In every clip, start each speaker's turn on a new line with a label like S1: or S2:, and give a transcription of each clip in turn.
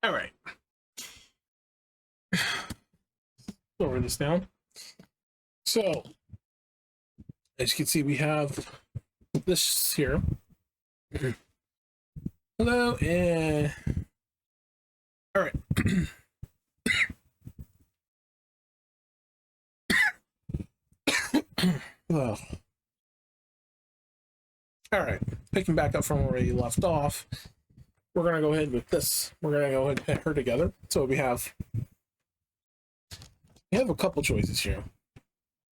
S1: All right. Lower this down. So, as you can see, we have this here. Hello, and all right. Oh. All right, picking back up from where we left off, we're gonna go ahead with this. We're gonna go ahead and put her together. So we have a couple choices here: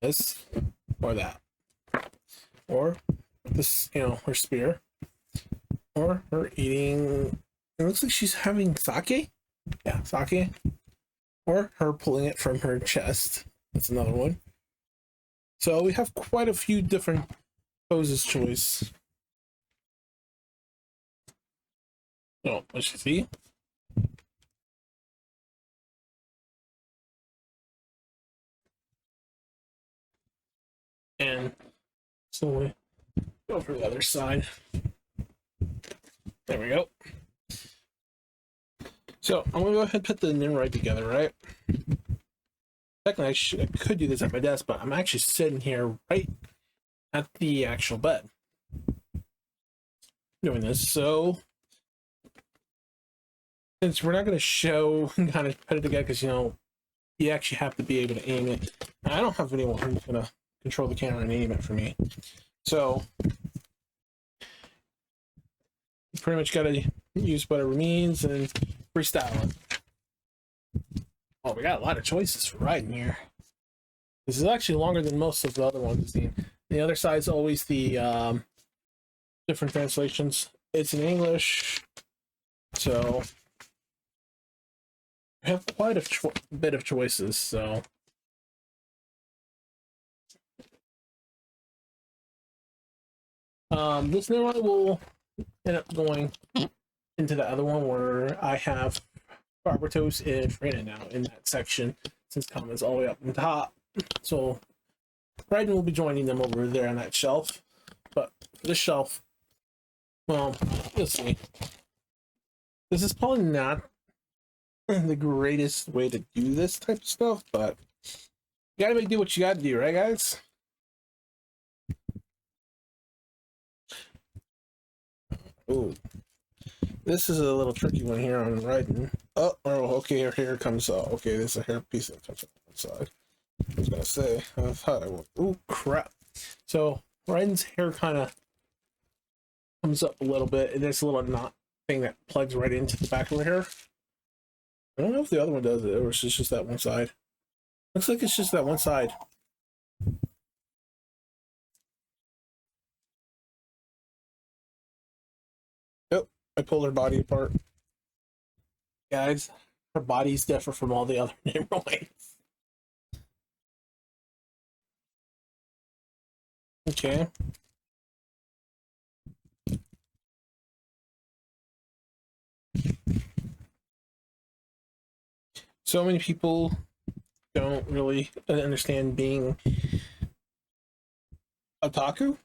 S1: this or that, or this, her spear, or her eating. It looks like she's having sake. Yeah, sake. Or her pulling it from her chest. That's another one. So we have quite a few different poses choice. So let's see. And slowly go for the other side. There we go. So I'm gonna go ahead and put the nim right together, right? Technically, I could do this at my desk, but I'm actually sitting here right at the actual bed doing this. So since we're not going to show kind of put it together, because you actually have to be able to aim it. I don't have anyone who's going to control the camera and aim it for me, so you pretty much got to use whatever means and freestyle it. Oh, we got a lot of choices for writing here. This is actually longer than most of the other ones I've seen. The other side's always the different translations. It's in English, so we have quite a bit of choices. So this new one will end up going into the other one where I have Barbatos and Frana now in that section, since comments all the way up on top. So Bryden will be joining them over there on that shelf. But for this shelf, well, you'll see. This is probably not the greatest way to do this type of stuff, but you gotta do what you gotta do, right, guys? Ooh, this is a little tricky one here on writing. Oh, okay, her hair comes out. Okay, there's a hair piece that comes out the side. I was gonna say, I thought I would. Ooh, crap. So Ryan's hair kind of comes up a little bit, and there's a little knot thing that plugs right into the back of her hair. I don't know if the other one does it, or it's just that one side. Looks like it's just that one side. Yep, I pulled her body apart. Guys, her body's different from all the other Nimroids. Okay. So many people don't really understand being otaku.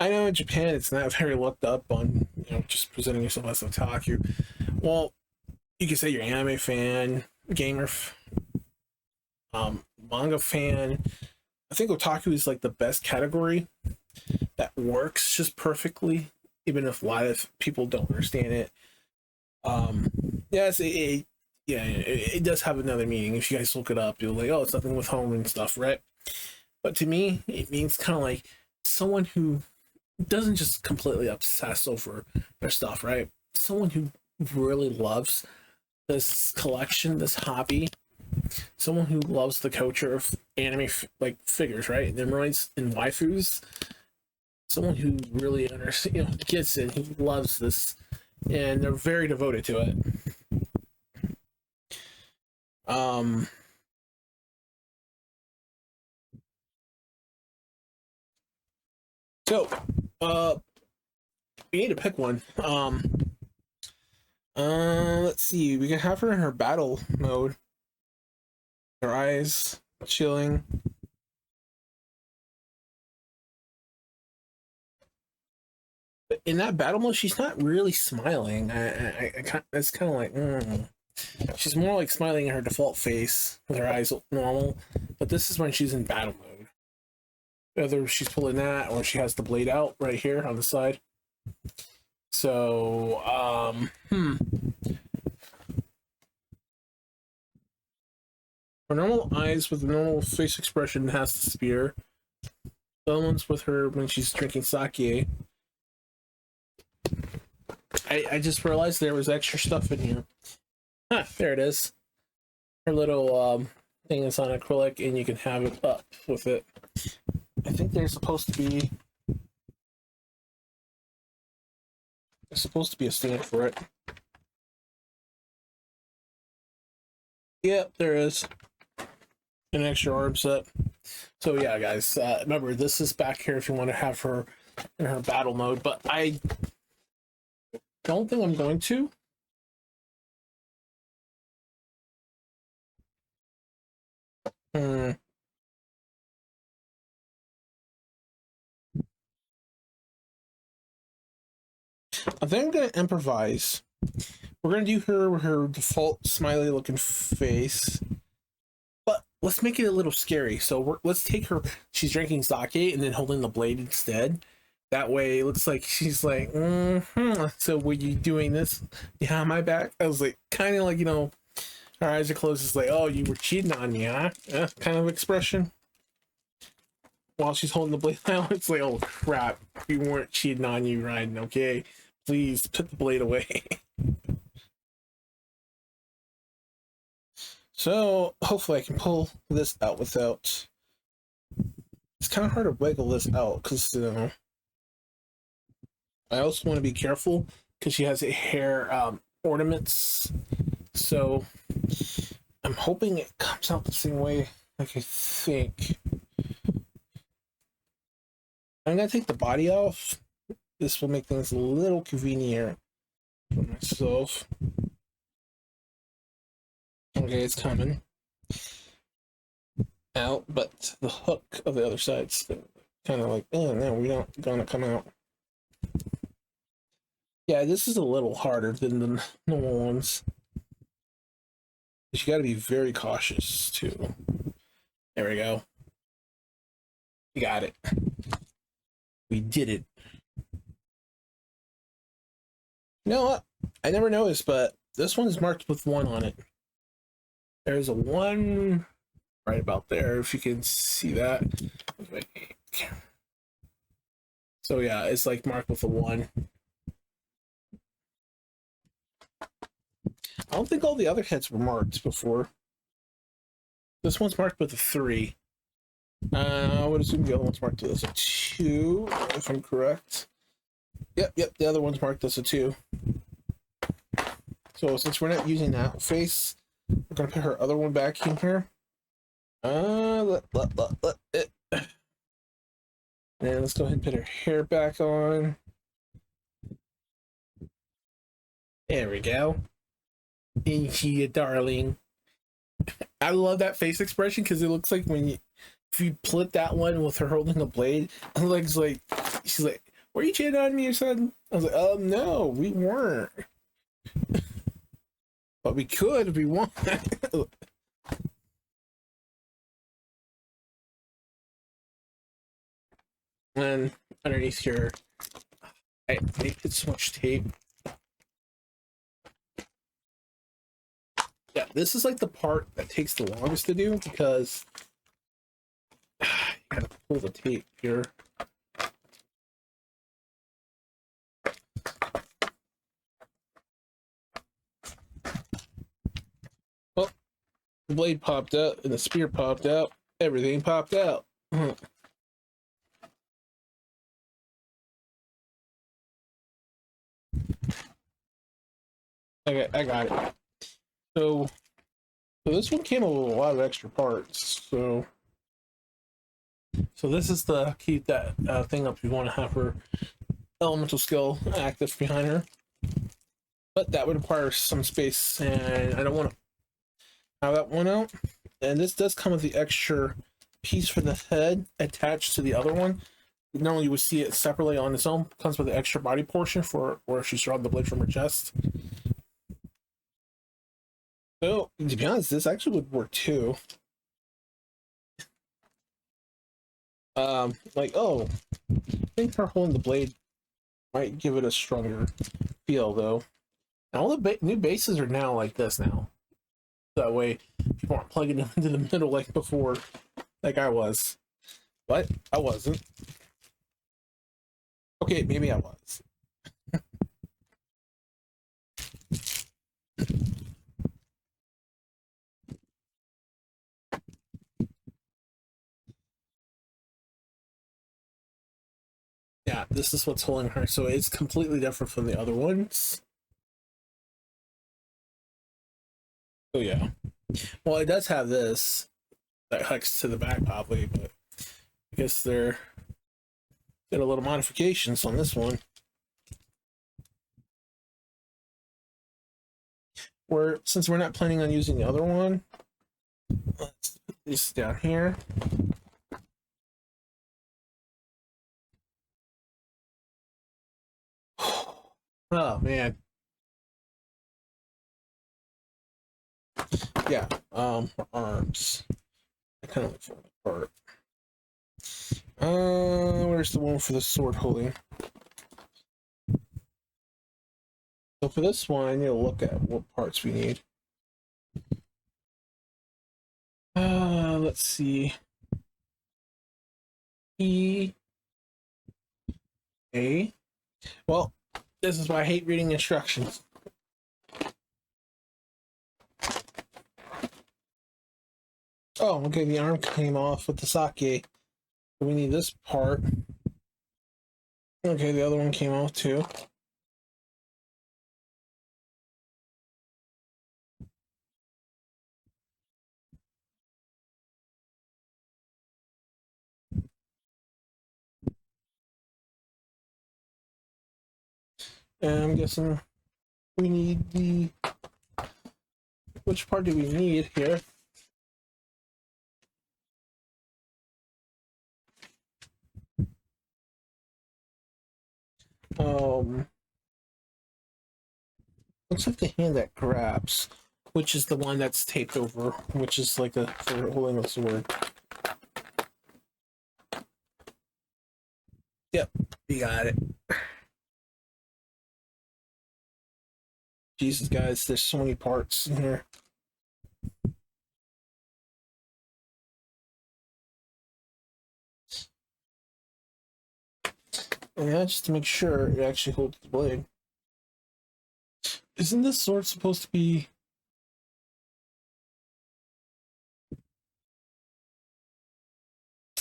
S1: I know in Japan it's not very looked up on, just presenting yourself as otaku. Well, you can say you're an anime fan, gamer, manga fan. I think otaku is like the best category that works just perfectly, even if a lot of people don't understand it. Yes, it does have another meaning. If you guys look it up, you'll like, oh, it's nothing with home and stuff, right? But to me, it means kind of like someone who doesn't just completely obsess over their stuff, right? Someone who really loves this collection, this hobby. Someone who loves the culture of anime like figures, right? Nimroids and waifus. Someone who really gets it, who loves this, and they're very devoted to it. So, we need to pick one. Let's see. We can have her in her battle mode. Her eyes chilling. But in that battle mode, she's not really smiling. It's kind of like, she's more like smiling in her default face with her eyes normal. But this is when she's in battle mode. Whether she's pulling that or she has the blade out right here on the side. So, her normal eyes with the normal face expression has the spear. The other one's with her when she's drinking sake. I just realized there was extra stuff in here. Ah, there it is. Her little thing is on acrylic, and you can have it up with it. I think there's supposed to be a stand for it. Yep, there is an extra arm set. So yeah, guys, remember this is back here if you want to have her in her battle mode, but I don't think I'm going to. I think I'm gonna improvise. We're gonna do her default smiley looking face, but let's make it a little scary. So let's take her. She's drinking sake and then holding the blade instead. That way, it looks like she's like, So were you doing this behind my back? I was like, kind of like, you know, her eyes are closed. It's like, oh, you were cheating on me, huh? Yeah, kind of expression. While she's holding the blade out, it's like, oh crap, we weren't cheating on you, Ryan. Okay, please put the blade away. So hopefully I can pull this out without. It's kind of hard to wiggle this out because I also want to be careful because she has a hair ornaments. So I'm hoping it comes out the same way. Like I think. I'm gonna take the body off. This will make things a little convenient for myself. Okay, it's coming out, but the hook of the other side's kind of like, oh no, we're not gonna come out. Yeah, this is a little harder than the normal ones. But you gotta be very cautious too. There we go. We got it. We did it. You know what? I never noticed, but this one is marked with 1 on it. There's a 1 right about there, if you can see that. So yeah, it's like marked with a 1. I don't think all the other heads were marked before. This one's marked with a 3. I would assume the other one's marked as a 2, if I'm correct. Yep, the other one's marked as a 2. So since we're not using that face, we're gonna put her other one back in here. Let it. And let's go ahead and put her hair back on. There we go. Ain't she a darling? I love that face expression because it looks like if you flip that one with her holding a blade, it looks like she's like, "Were you cheating on me or something?" I was like, no, we weren't. But we could if we want. And underneath here, I put so much tape. Yeah, this is like the part that takes the longest to do because you gotta pull the tape here. Oh, the blade popped out and the spear popped out. Everything popped out. Okay, I got it. So this one came with a lot of extra parts. So this is to keep that thing up. You want to have her elemental skill active behind her, but that would require some space, and I don't want to have that one out. And this does come with the extra piece for the head attached to the other one. normally you would see it separately on its own. Comes with the extra body portion for where she's drawn the blade from her chest. So to be honest, this actually would work too. Like, oh, I think her holding the blade might give it a stronger feel though. And all the new bases are now like this now. That way, people aren't plugging them into the middle like before, like I was. But I wasn't. Okay, maybe I was. Yeah, this is what's holding her, so it's completely different from the other ones. Oh yeah. Well, it does have this that hooks to the back probably, but I guess they're did a little modifications on this one. Since we're not planning on using the other one, let's put this down here. Oh man. Yeah, arms. I kind of fall apart. Where's the one for the sword holding? So for this one, I need to look at what parts we need. Let's see. E. A. Well, this is why I hate reading instructions. Oh, okay, the arm came off with the sake. We need this part. Okay, the other one came off too. And I'm guessing we need the... Which part do we need here? Looks like the hand that grabs, which is the one that's taped over, which is like a for holding a sword. Yep, you got it. Jesus, guys, there's so many parts in here. Yeah, just to make sure it actually holds the blade. Isn't this sword supposed to be...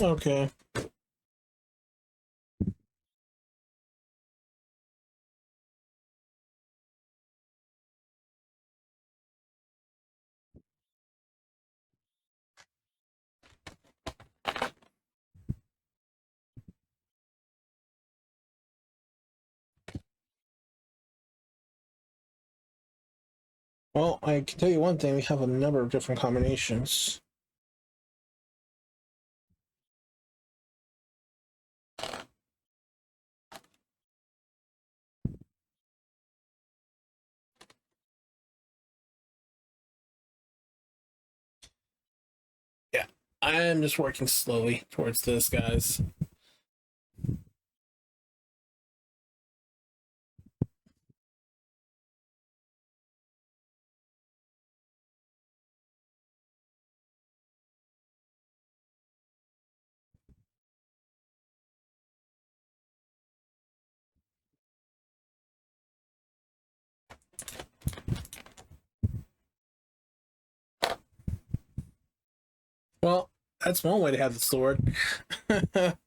S1: Okay. Well, I can tell you one thing, we have a number of different combinations. Yeah, I am just working slowly towards this, guys. Well, that's one way to have the sword. But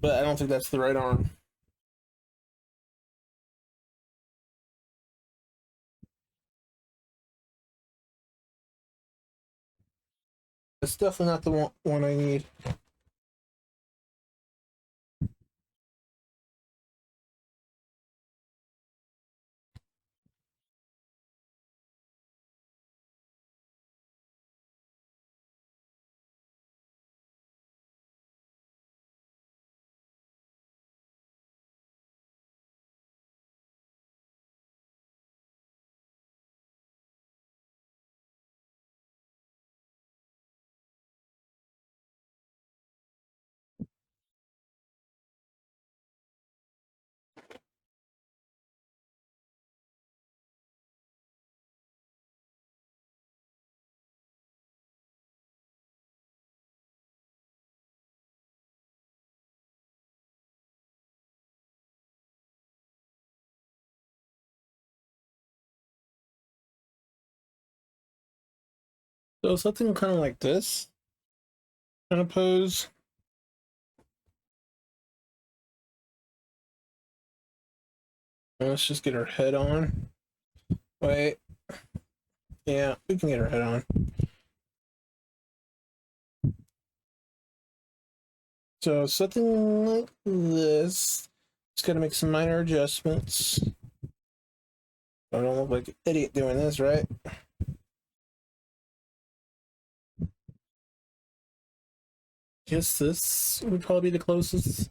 S1: I don't think that's the right arm. It's definitely not the one I need. So something kind of like this kind of pose. Let's just get her head on. Wait. Yeah, we can get her head on. So something like this. Just gotta make some minor adjustments. I don't look like an idiot doing this, right? Guess this would probably be the closest.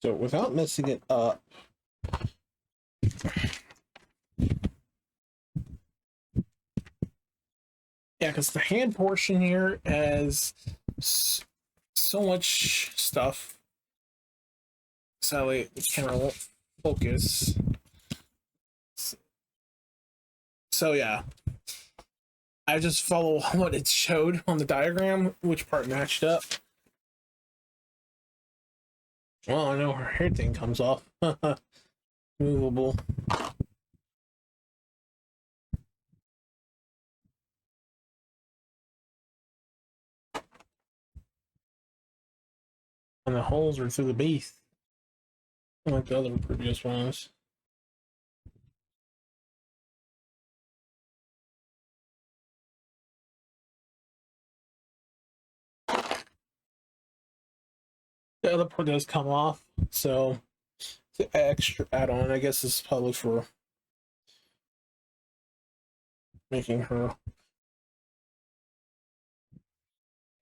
S1: So without messing it up, yeah, because the hand portion here has so much stuff. Sadly, the camera won't focus. So yeah, I just follow what it showed on the diagram, which part matched up. Well, I know her hair thing comes off. Movable. And the holes are through the base. Like the other previous ones. The other part does come off, so the extra add-on, I guess, is probably for making her.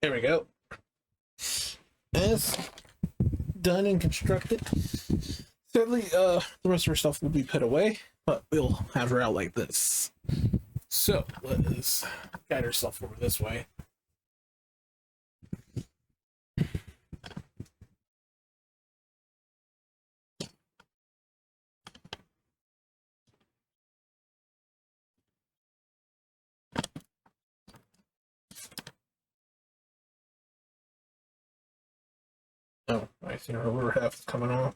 S1: There we go. It's done and constructed. Sadly, the rest of her stuff will be put away, but we'll have her out like this. So let's guide herself over this way. Oh, I see her lower half is coming off.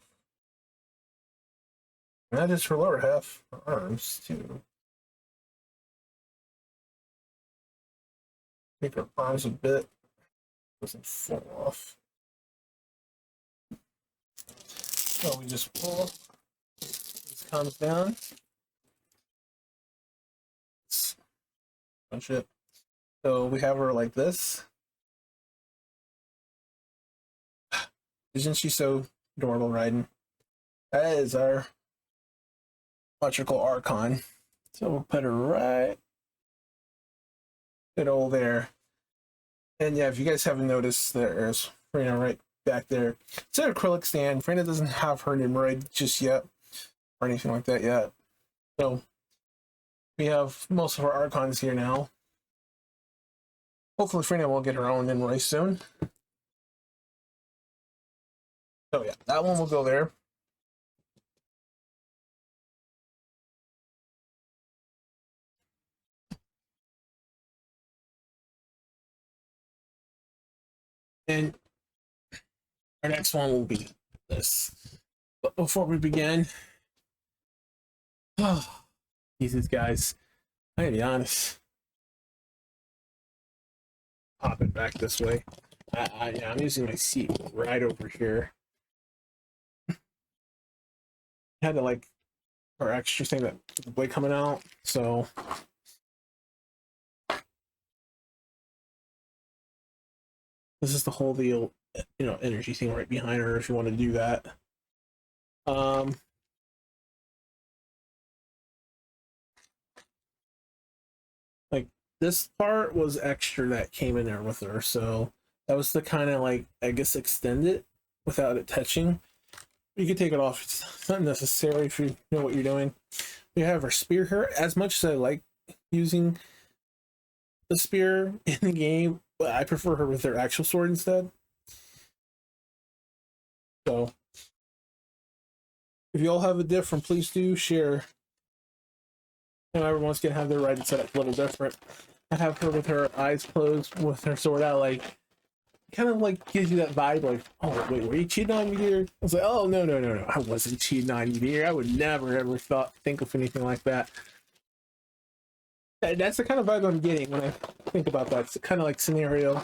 S1: And that is her lower half, her arms too. Make her arms a bit. Doesn't fall off. So we just pull. This comes down. Bunch it. So we have her like this. Isn't she so adorable riding? That is our electrical Archon. So we'll put her right middle there. And yeah, if you guys haven't noticed, there's Frina right back there. It's an acrylic stand. Frina doesn't have her Nimrod just yet, or anything like that yet. So we have most of our Archons here now. Hopefully Frina will get her own Nimrod soon. So yeah, that one will go there. And our next one will be this. But before we begin, oh, Jesus, guys, I gotta be honest. Pop it back this way. Yeah, I'm using my seat right over here. Had to like our extra thing that the blade coming out, so this is the whole deal, energy thing right behind her if you want to do that. Like this part was extra that came in there with her, so that was the kind of like, I guess, extend it without it touching. You can take it off, it's not necessary if you know what you're doing. We have our spear here. As much as I like using the spear in the game, but I prefer her with her actual sword instead. So if you all have a different, please do share. And everyone's gonna have their writing set up a little different. I have her with her eyes closed, with her sword out, like kind of like gives you that vibe, like, oh wait, were you cheating on me here? I was like, oh no, I wasn't cheating on you here. I would never ever think of anything like that. That's the kind of vibe I'm getting when I think about that. It's kind of like scenario.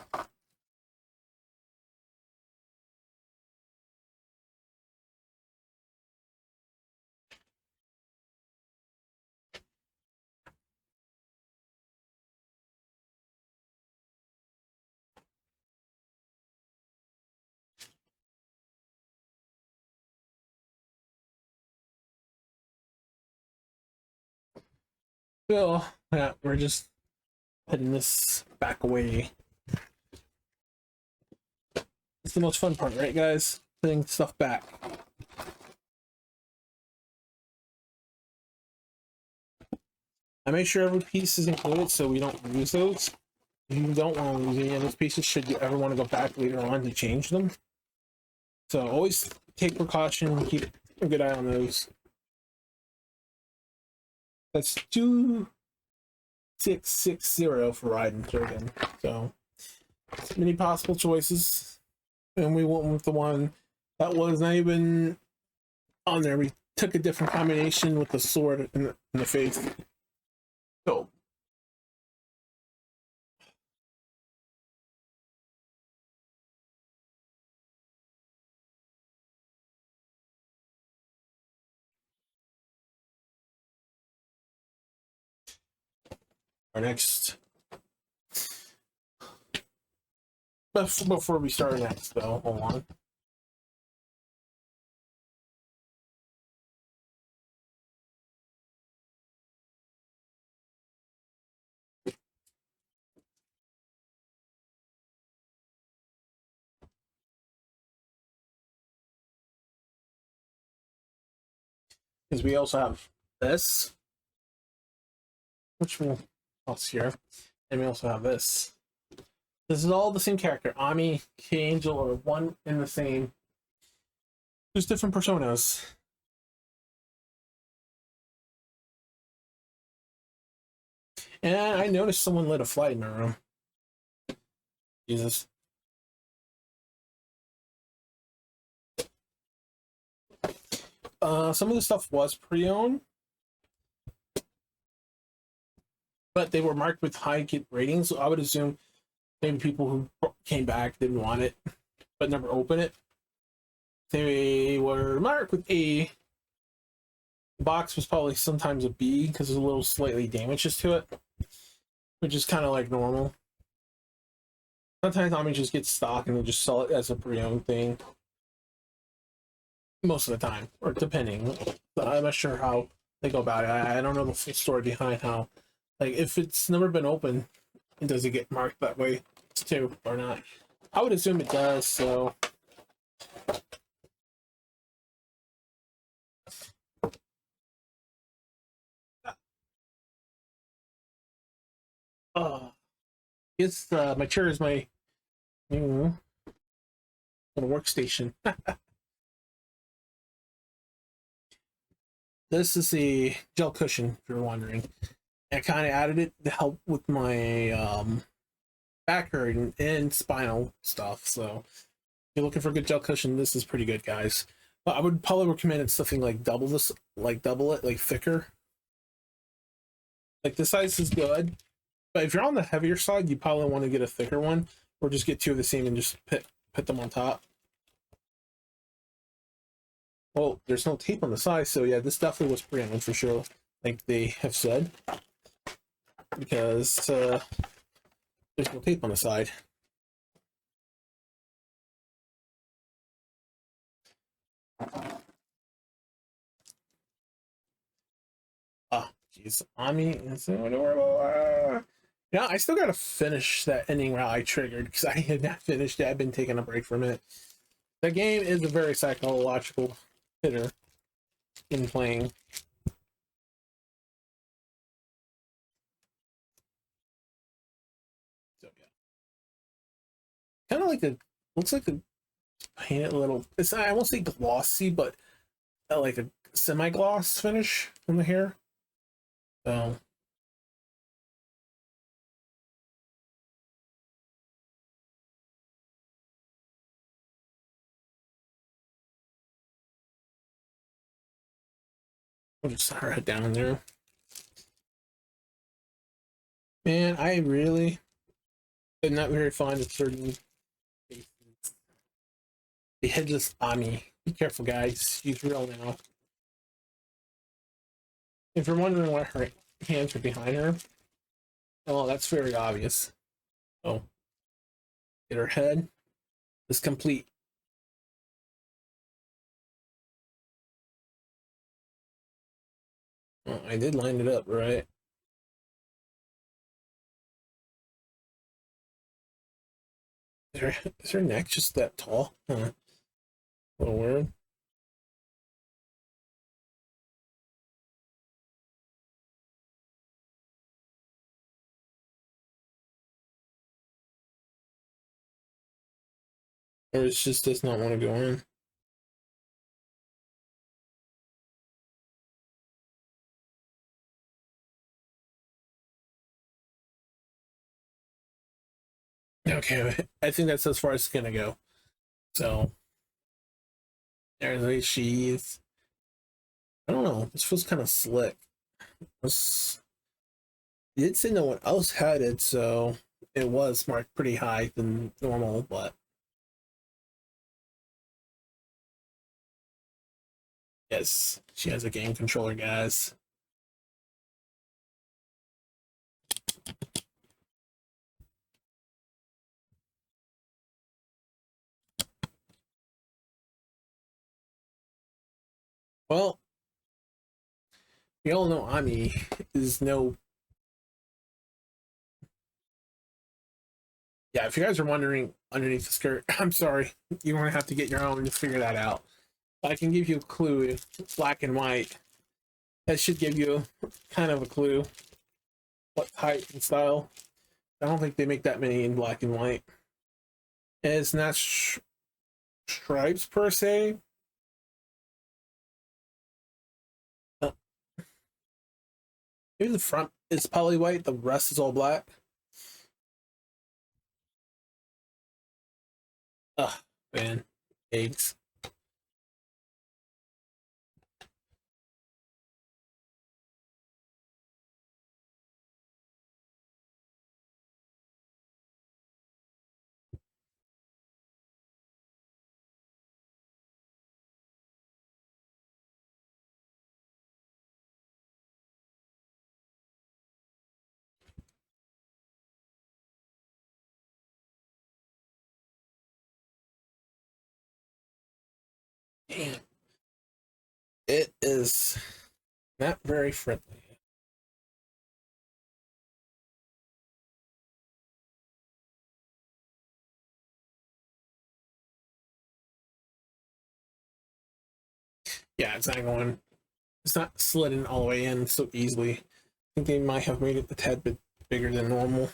S1: So yeah, we're just putting this back away. It's the most fun part, right, guys? Putting stuff back. I make sure every piece is included so we don't lose those. If you don't want to lose any of those pieces, should you ever want to go back later on to change them. So always take precaution, keep a good eye on those. That's 2660 for riding Turgan. So many possible choices. And we went with the one that was not even on there. We took a different combination with the sword in the face. So our next, before we start next though, hold on. Because we also have this, which we'll here, and we also have this. This is all the same character. Ami, K-Angel are one and the same. Just different personas. And I noticed someone lit a flight in my room. Jesus. Some of the stuff was pre-owned, but they were marked with high ratings, so I would assume maybe people who came back didn't want it, but never opened it. They were marked with A. The box was probably sometimes a B because there's a little slightly damages to it, which is kind of like normal. Sometimes Ami just gets stock and they just sell it as a pre-owned thing. Most of the time, or depending. I'm not sure how they go about it. I don't know the full story behind how, like, if it's never been open, does it get marked that way too, or not? I would assume it does, so. It's my chair is my little workstation. This is a gel cushion, if you're wondering. I kind of added it to help with my back hurting and spinal stuff. So if you're looking for a good gel cushion, this is pretty good, guys. But I would probably recommend something like double this, like double it, like thicker. Like this size is good, but if you're on the heavier side, you probably want to get a thicker one, or just get two of the same and just put them on top. Well, there's no tape on the side, so yeah, this definitely was pre-owned for sure, like they have said, because there's no tape on the side. Oh, jeez, Ami is so adorable. Yeah, I still gotta finish that ending route I triggered because I had not finished it. I've been taking a break from it. The game is a very psychological hitter in playing. So yeah, kind of like a looks like a paint it a little. It's not, I won't say glossy, but like a semi-gloss finish on the hair. So we'll just set her head down there. Man, I really am not very fond of certain faces. The headless Ami. Be careful, guys. She's real now. If you're wondering why her hands are behind her, well, that's very obvious. Oh, get her head is complete. Oh, I did line it up, right? Is her neck just that tall? Huh. A little weird. Or it just does not want to go in. Okay, I think that's as far as it's gonna go. So there's she is. I don't know. This feels kind of slick. This, you did say no one else had it, so it was marked pretty high than normal, but yes, she has a game controller, guys. Well, we all know Ami is no. Yeah, if you guys are wondering underneath the skirt, I'm sorry. You're going to have to get your own to figure that out. I can give you a clue if it's black and white. That should give you kind of a clue what type and style. I don't think they make that many in black and white. And it's not stripes per se. Uh, Maybe the front is probably white, the rest is all black. Ugh, man. Eggs. Damn. It is not very friendly. Yeah, it's not going. It's not sliding all the way in so easily. I think they might have made it a tad bit bigger than normal.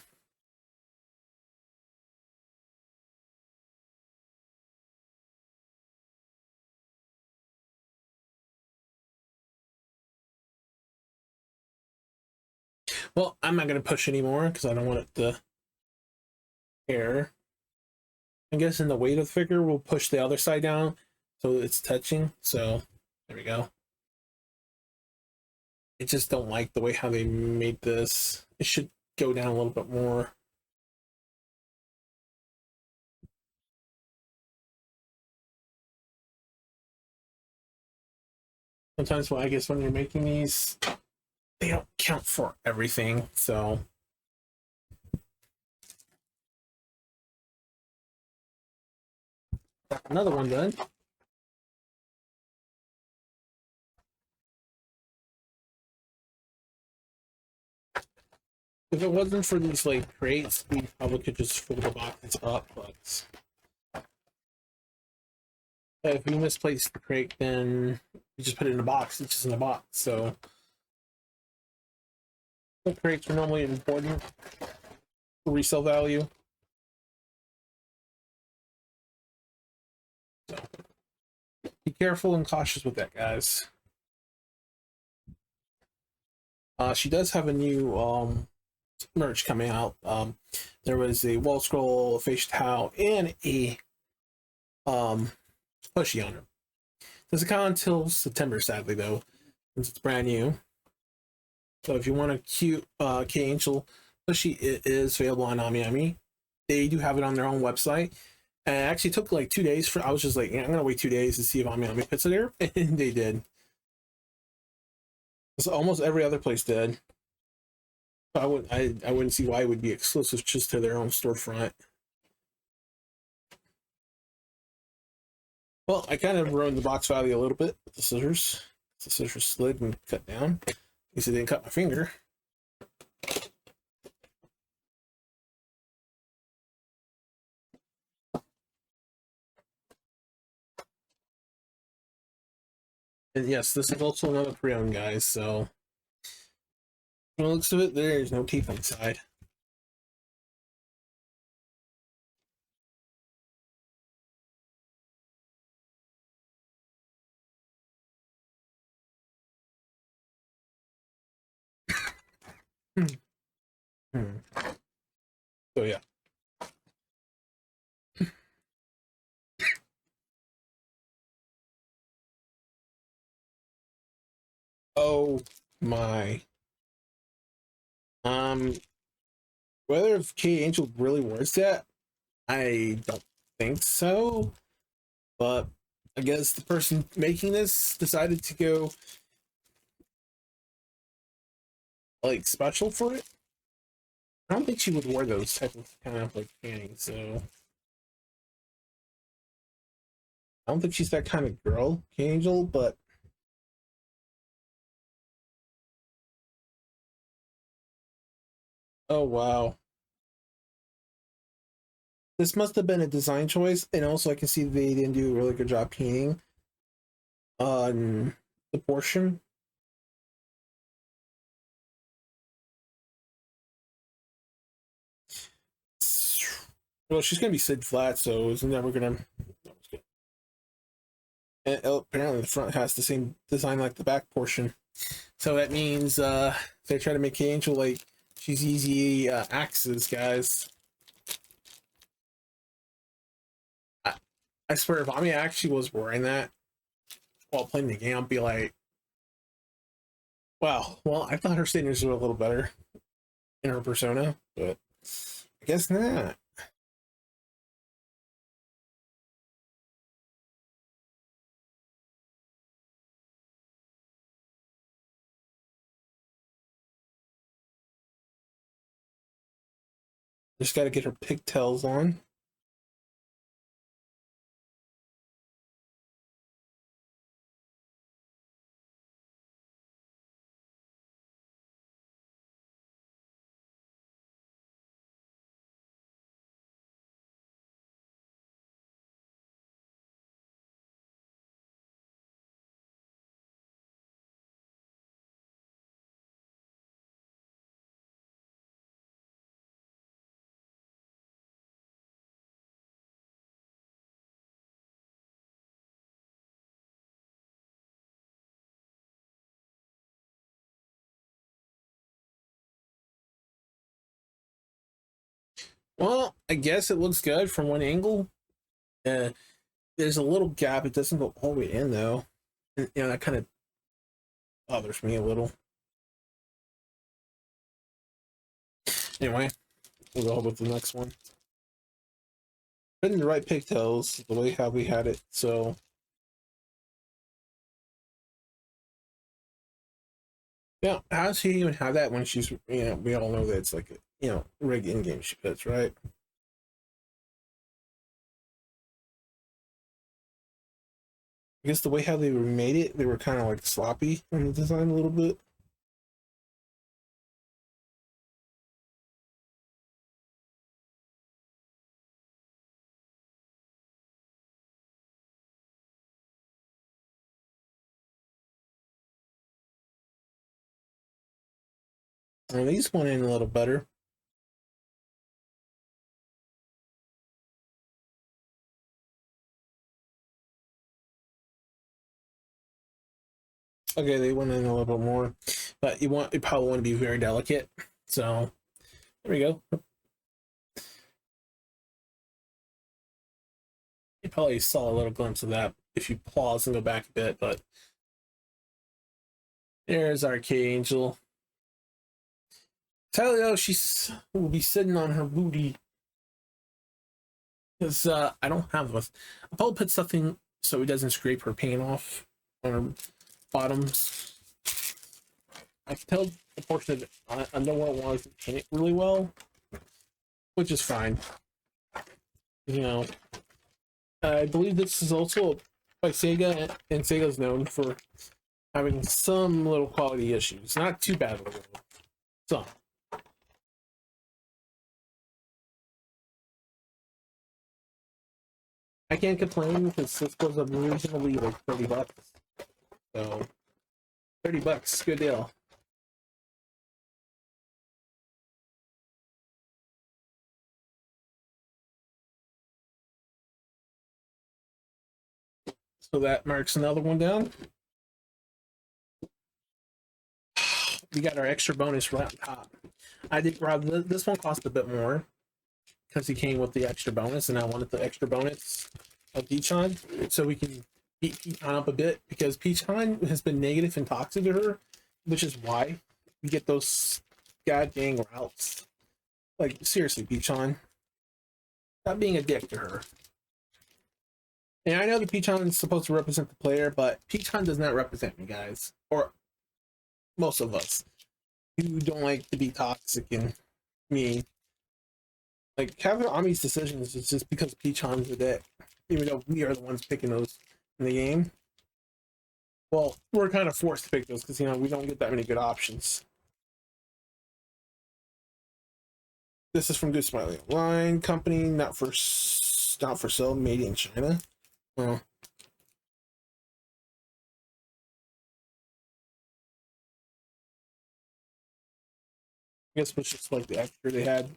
S1: Well, I'm not going to push anymore because I don't want it to air. I guess in the weight of the figure, we'll push the other side down so it's touching. So there we go. I just don't like the way how they made this. It should go down a little bit more. Sometimes, well, I guess when you're making these, they don't count for everything. So another one done. If it wasn't for these like crates, we probably could just fold the boxes up. But if we misplace the crate, then we just put it in a box. It's just in a box. So the crates are normally important for resale value. careful and cautious with that, guys. She does have a new merch coming out. There was a wall scroll, a face towel, and a plushie on her. Doesn't come out until September, sadly, though, since it's brand new. So if you want a cute K-Angel plushie, it is available on AmiAmi. They do have it on their own website. And it actually took like 2 days I was just like, yeah, I'm gonna wait 2 days to see if AmiAmi puts it there, and they did. So almost every other place did. I wouldn't see why it would be exclusive just to their own storefront. Well, I kind of ruined the box value a little bit with the scissors. The scissors slid and cut down. At least it didn't cut my finger. And yes, this is also another pre-owned, guys, so from the looks of it, there's no teeth inside. So yeah. Oh my. Whether if K-Angel really wears that, I don't think so. But I guess the person making this decided to go like special for it. I don't think she would wear those type of kind of like panties, so I don't think she's that kind of girl, K-Angel, but oh wow. This must have been a design choice, and also I can see they didn't do a really good job painting on the portion. Well, she's gonna be sit flat, so it's never gonna. And apparently, the front has the same design like the back portion, so that means they try to make K-Angel like she's easy axes, guys. I swear, if Ami actually was wearing that while playing the game, I'd be like, wow, well, I thought her standards were a little better in her persona, but I guess not. Just got to get her pigtails on. Well, I guess it looks good from one angle. Uh, there's a little gap. It doesn't go all the way in, though. And, you know, that kind of bothers me a little. Anyway, we'll go with the next one. Putting the right pigtails the way how we had it, so yeah. How does she even have that when she's, you know, we all know that it's like a, you know, rig in game she puts, right? I guess the way how they remade it, they were kind of like sloppy on the design a little bit. And these went in a little better. Okay, they went in a little bit more, but you probably want to be very delicate. So there we go. You probably saw a little glimpse of that if you pause and go back a bit, but there's our K-Angel. Tell she's will be sitting on her booty. Because I don't have this. I'll probably put something so it doesn't scrape her paint off on her bottoms. I can tell the portion of it, I know where it was to paint it really well, which is fine. You know, I believe this is also by Sega, and Sega's known for having some little quality issues. Not too bad, though. Some. I can't complain because this was originally like $30. So $30, good deal. So that marks another one down. We got our extra bonus right on top. I think Rob, this one cost a bit more because he came with the extra bonus, and I wanted the extra bonus of Peachon, so we can beat Peachon up a bit because Peachon has been negative and toxic to her, which is why we get those goddamn routes. Like, seriously, Peachon, stop being a dick to her. And I know the Peachon is supposed to represent the player, but Peachon does not represent me, guys. Or most of us who don't like to be toxic and mean. Like, having Ami's decisions is just because Peachon's a dick. Even though we are the ones picking those in the game. Well, we're kind of forced to pick those because, you know, we don't get that many good options. This is from Goods To Unbox company, not for sale, made in China. Well, I guess it was just like the extra they had.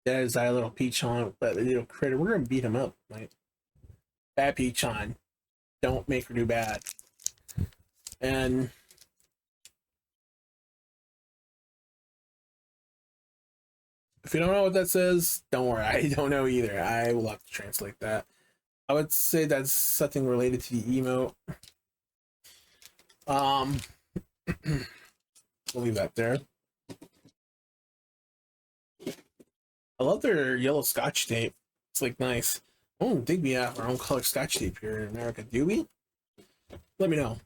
S1: That is our little Peachon, but the little critter. We're gonna beat him up, right? Bad Peachon. Don't make her do bad. And if you don't know what that says, don't worry. I don't know either. I will have to translate that. I would say that's something related to the emote. We'll leave that there. I love their yellow scotch tape. It's like nice. Oh, think we have our own color scotch tape here in America. Do we? Let me know.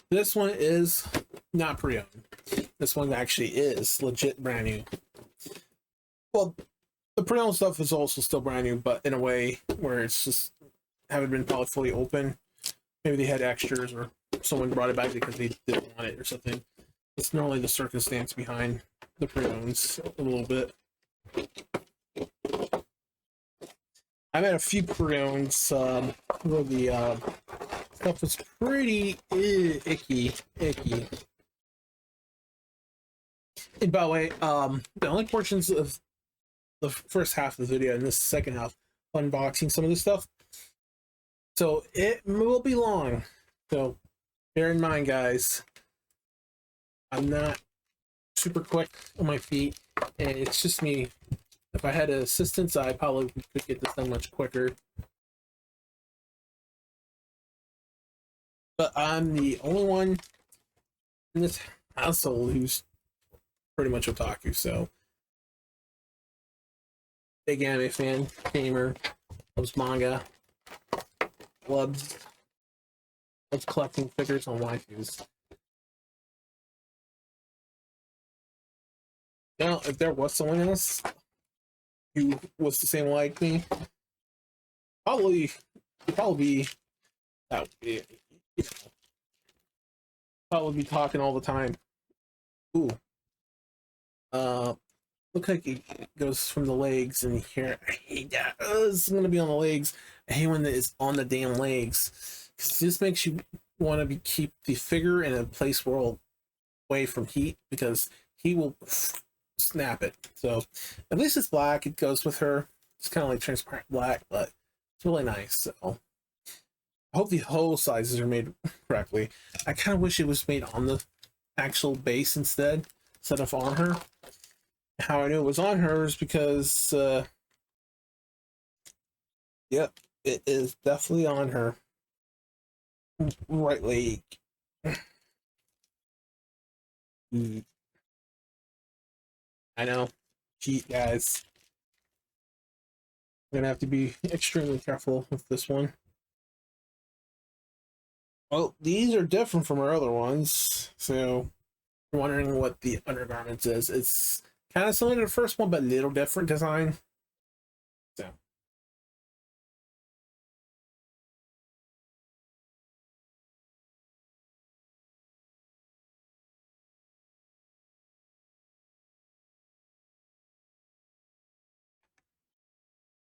S1: This one is not pre-owned. This one actually is legit brand new. Well, the pre-owned stuff is also still brand new, but in a way where it's just haven't been probably fully open. Maybe they had extras or someone brought it back because they didn't want it or something. It's normally the circumstance behind the pre-owns a little bit. I've had a few pre-owns where the stuff was pretty icky. And by the way, the only portions of the first half of the video and this second half, unboxing some of this stuff. So it will be long. So bear in mind, guys, I'm not super quick on my feet, and it's just me. If I had assistance, I probably could get this done much quicker. But I'm the only one in this household who's pretty much otaku, so big anime fan, gamer, loves manga, loves collecting figures on waifus. Now, if there was someone else who was the same like me, probably be that would be, you know, probably be talking all the time. Ooh. Look like it goes from the legs in here. I hate that. It's gonna be on the legs. anyone that is on the damn legs, because this makes you want to keep the figure in a place where away from heat, because he will snap it. So at least it's black. It goes with her. It's kind of like transparent black, but it's really nice. So I hope the hole sizes are made correctly. I kind of wish it was made on the actual base instead of on her. How I knew it was on her is because, yep, it is definitely on her right leg. I know, cheat, guys. I'm gonna have to be extremely careful with this one. Well, these are different from our other ones, so you're wondering what the undergarments is. It's kind of similar to the first one, but a little different design. So.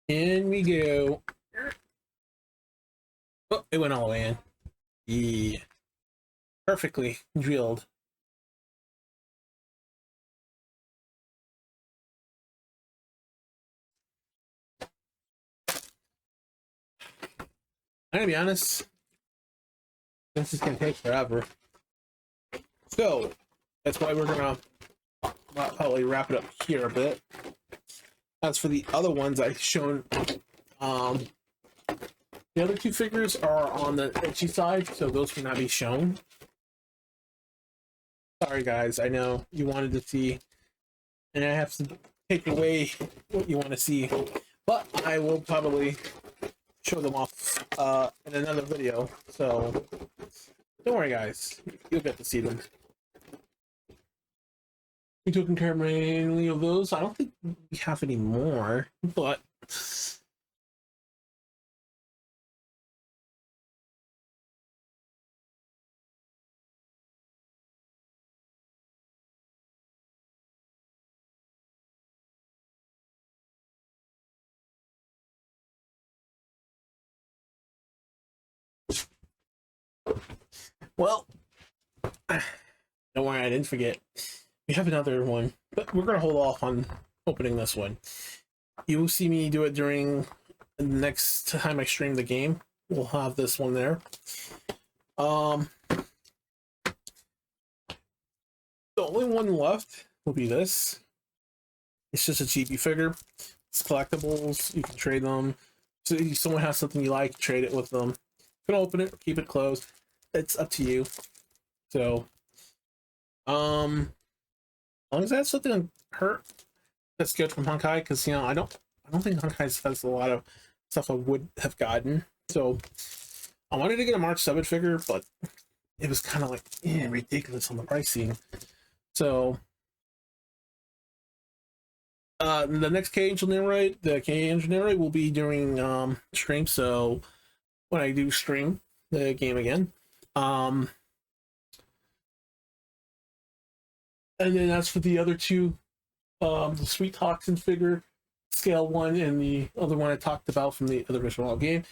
S1: In we go. Oh, it went all the way in. Yeah. Perfectly drilled. I'm gonna be honest, this is gonna take forever. So that's why we're gonna probably wrap it up here a bit. As for the other ones I've shown, the other two figures are on the itchy side, so those cannot be shown. Sorry guys, I know you wanted to see, and I have to take away what you want to see, but I will probably show them off in another video, so don't worry guys, you'll get to see them. We took care mainly of those. I don't think we have any more, but well, don't worry, I didn't forget. We have another one, but we're gonna hold off on opening this one. You will see me do it during the next time I stream the game. We'll have this one there. The only one left will be this. It's just a chibi figure. It's collectibles. You can trade them. So if someone has something you like, trade it with them. You can open it or keep it closed. It's up to you. So, as long as that's something hurt, that's good from Honkai, because I don't think Honkai has a lot of stuff I would have gotten. So I wanted to get a March 7 figure, but it was kind of like ridiculous on the pricing. So the next the K Engineer will be during stream. So when I do stream the game again, and then as for the other two, the Sweet Toxin figure, scale 1, and the other one I talked about from the other original game,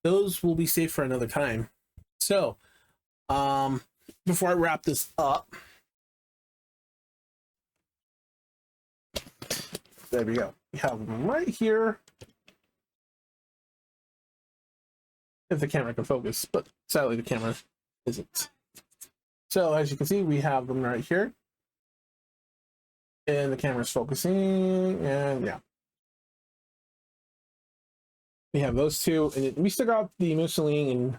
S1: those will be saved for another time. So, before I wrap this up, there we go. We have them right here. If the camera can focus, but sadly the camera isn't. So as you can see, we have them right here. And the camera's focusing, and yeah. We have those two, and we still got the Mussolini and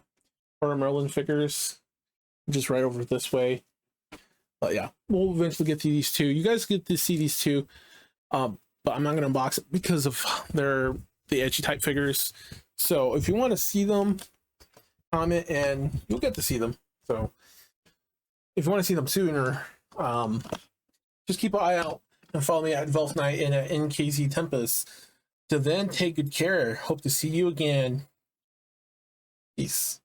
S1: Porter Merlin figures just right over this way. But yeah, we'll eventually get to these two. You guys get to see these two, but I'm not going to unbox it because of the edgy type figures. So if you want to see them, comment and you'll get to see them. So if you want to see them sooner, just keep an eye out and follow me at Velfe Knight and at NKZ Tempest. Till then, take good care. Hope to see you again. Peace.